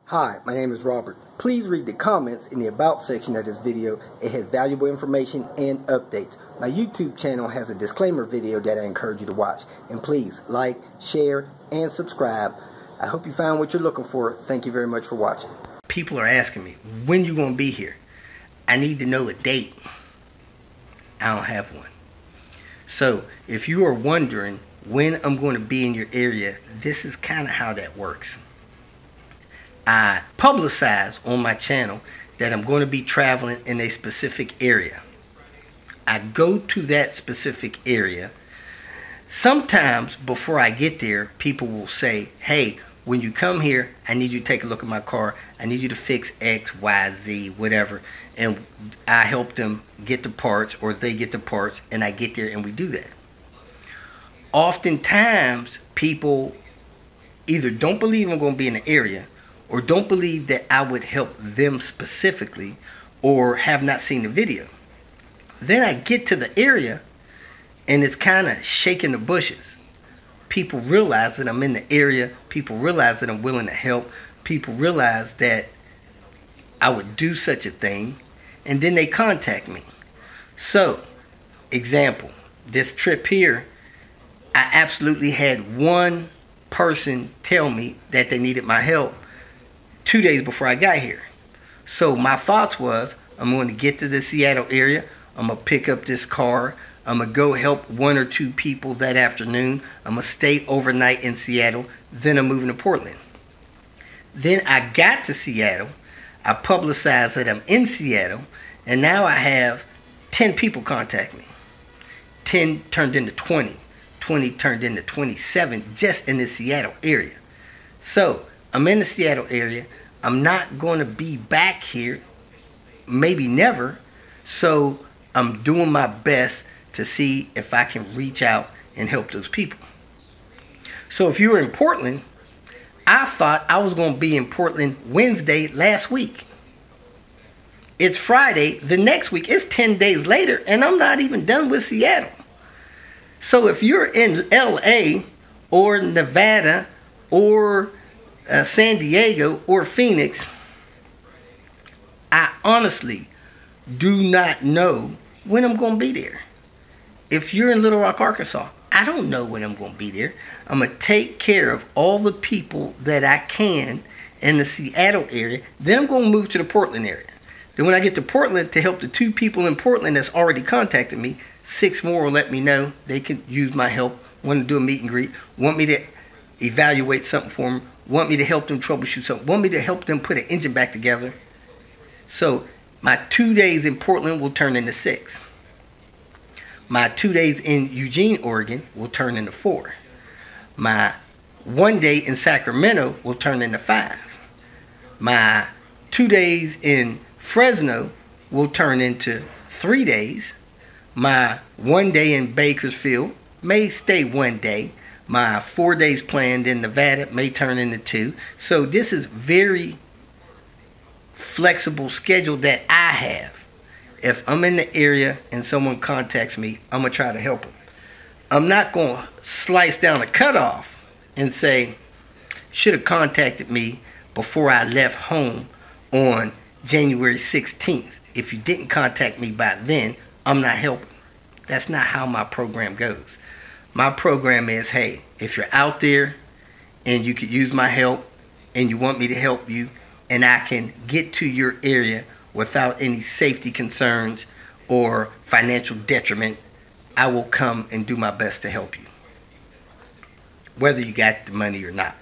Hi, my name is Robert. Please read the comments in the About section of this video. It has valuable information and updates. My YouTube channel has a disclaimer video that I encourage you to watch. And please like, share, and subscribe. I hope you found what you're looking for. Thank you very much for watching. People are asking me, when you going to be here? I need to know a date. I don't have one. So if you are wondering when I'm going to be in your area, this is kind of how that works. I publicize on my channel that I'm going to be traveling in a specific area. I go to that specific area. Sometimes before I get there, people will say, hey, when you come here, I need you to take a look at my car. I need you to fix X, Y, Z, whatever. And I help them get the parts, or they get the parts, and I get there and we do that. Oftentimes, people either don't believe I'm going to be in the area, or don't believe that I would help them specifically, or have not seen the video. Then I get to the area and it's kind of shaking the bushes. People realize that I'm in the area. People realize that I'm willing to help. People realize that I would do such a thing, and then they contact me. So, example, this trip here, I absolutely had one person tell me that they needed my help 2 days before I got here. So my thoughts was, I'm going to get to the Seattle area. I'm going to pick up this car. I'm going to go help one or two people that afternoon. I'm going to stay overnight in Seattle. Then I'm moving to Portland. Then I got to Seattle. I publicized that I'm in Seattle. And now I have 10 people contact me. 10 turned into 20. 20 turned into 27 just in the Seattle area. So I'm in the Seattle area. I'm not going to be back here, maybe never. So I'm doing my best to see if I can reach out and help those people. So if you were in Portland, I thought I was going to be in Portland Wednesday last week. It's Friday the next week. It's 10 days later, and I'm not even done with Seattle. So if you're in LA or Nevada or San Diego or Phoenix, I honestly do not know when I'm going to be there. If you're in Little Rock, Arkansas, I don't know when I'm going to be there. I'm going to take care of all the people that I can in the Seattle area. Then I'm going to move to the Portland area. Then when I get to Portland, to help the 2 people in Portland that's already contacted me, 6 more will let me know they can use my help, want to do a meet and greet, want me to evaluate something for them, want me to help them troubleshoot something, want me to help them put an engine back together. So my 2 days in Portland will turn into 6. My 2 days in Eugene, Oregon will turn into 4. My 1 day in Sacramento will turn into 5. My 2 days in Fresno will turn into 3 days. My 1 day in Bakersfield may stay 1 day. My 4 days planned in Nevada may turn into 2. So this is very flexible schedule that I have. If I'm in the area and someone contacts me, I'm going to try to help them. I'm not going to slice down a cutoff and say, should have contacted me before I left home on January 16th. If you didn't contact me by then, I'm not helping. That's not how my program goes. My program is, hey, if you're out there and you could use my help and you want me to help you and I can get to your area without any safety concerns or financial detriment, I will come and do my best to help you, whether you got the money or not.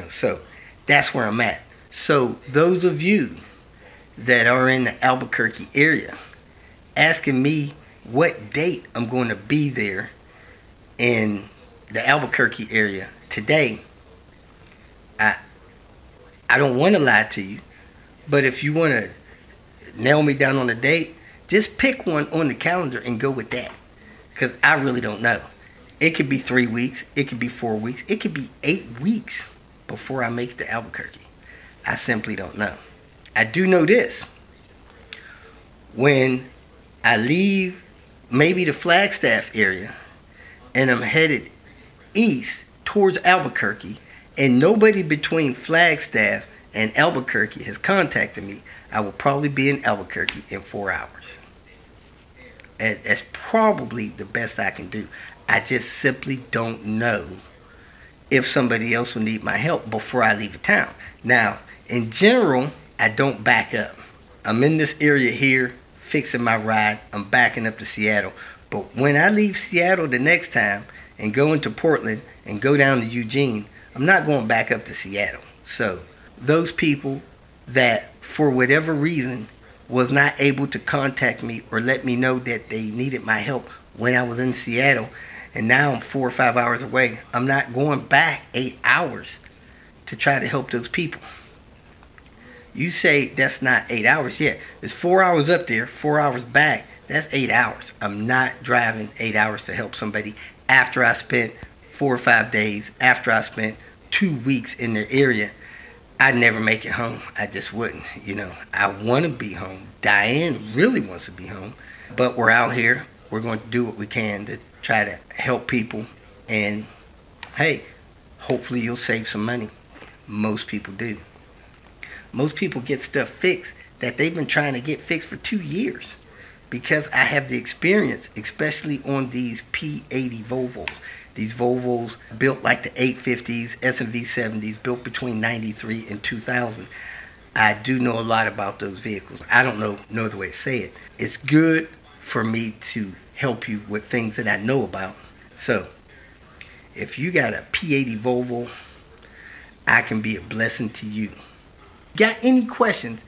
So that's where I'm at. So those of you that are in the Albuquerque area asking me what date I'm going to be there in the Albuquerque area today, I don't want to lie to you, but if you want to nail me down on a date, just pick one on the calendar and go with that, because I really don't know. It could be 3 weeks, it could be 4 weeks, it could be 8 weeks before I make it to Albuquerque. I simply don't know. I do know this: when I leave maybe the Flagstaff area and I'm headed east towards Albuquerque, and nobody between Flagstaff and Albuquerque has contacted me, I will probably be in Albuquerque in 4 hours. And that's probably the best I can do. I just simply don't know if somebody else will need my help before I leave a town. Now, in general, I don't back up. I'm in this area here, fixing my ride. I'm backing up to Seattle. But when I leave Seattle the next time and go into Portland and go down to Eugene, I'm not going back up to Seattle. So those people that, for whatever reason, was not able to contact me or let me know that they needed my help when I was in Seattle, and now I'm 4 or 5 hours away, I'm not going back 8 hours to try to help those people. You say that's not 8 hours. Yeah, it's 4 hours up there, 4 hours back. That's 8 hours. I'm not driving 8 hours to help somebody after I spent 4 or 5 days, after I spent 2 weeks in their area. I'd never make it home. I just wouldn't. You know, I want to be home. Diane really wants to be home. But we're out here. We're going to do what we can to try to help people. And, hey, hopefully you'll save some money. Most people do. Most people get stuff fixed that they've been trying to get fixed for 2 years. Because I have the experience, especially on these P80 Volvos. These Volvos built like the 850s, S&V 70s, built between 93 and 2000. I do know a lot about those vehicles. I don't know no other way to say it. It's good for me to help you with things that I know about. So, if you got a P80 Volvo, I can be a blessing to you. Got any questions,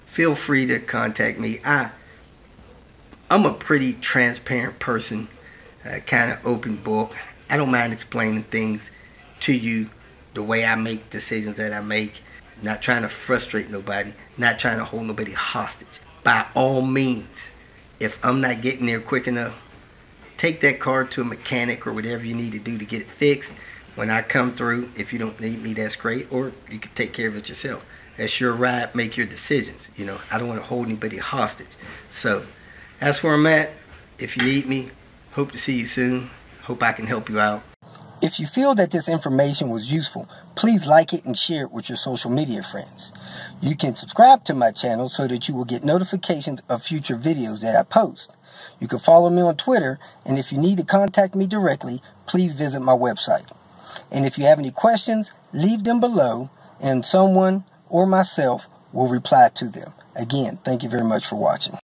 feel free to contact me. I'm a pretty transparent person, kind of open book. I don't mind explaining things to you the way I make decisions that I make. Not trying to frustrate nobody, not trying to hold nobody hostage. By all means, if I'm not getting there quick enough, take that car to a mechanic or whatever you need to do to get it fixed. When I come through, if you don't need me, that's great. Or you can take care of it yourself. That's your ride, make your decisions. You know, I don't want to hold anybody hostage. So, that's where I'm at. If you need me, hope to see you soon. Hope I can help you out. If you feel that this information was useful, please like it and share it with your social media friends. You can subscribe to my channel so that you will get notifications of future videos that I post. You can follow me on Twitter, and if you need to contact me directly, please visit my website. And if you have any questions, leave them below, and someone or myself will reply to them. Again, thank you very much for watching.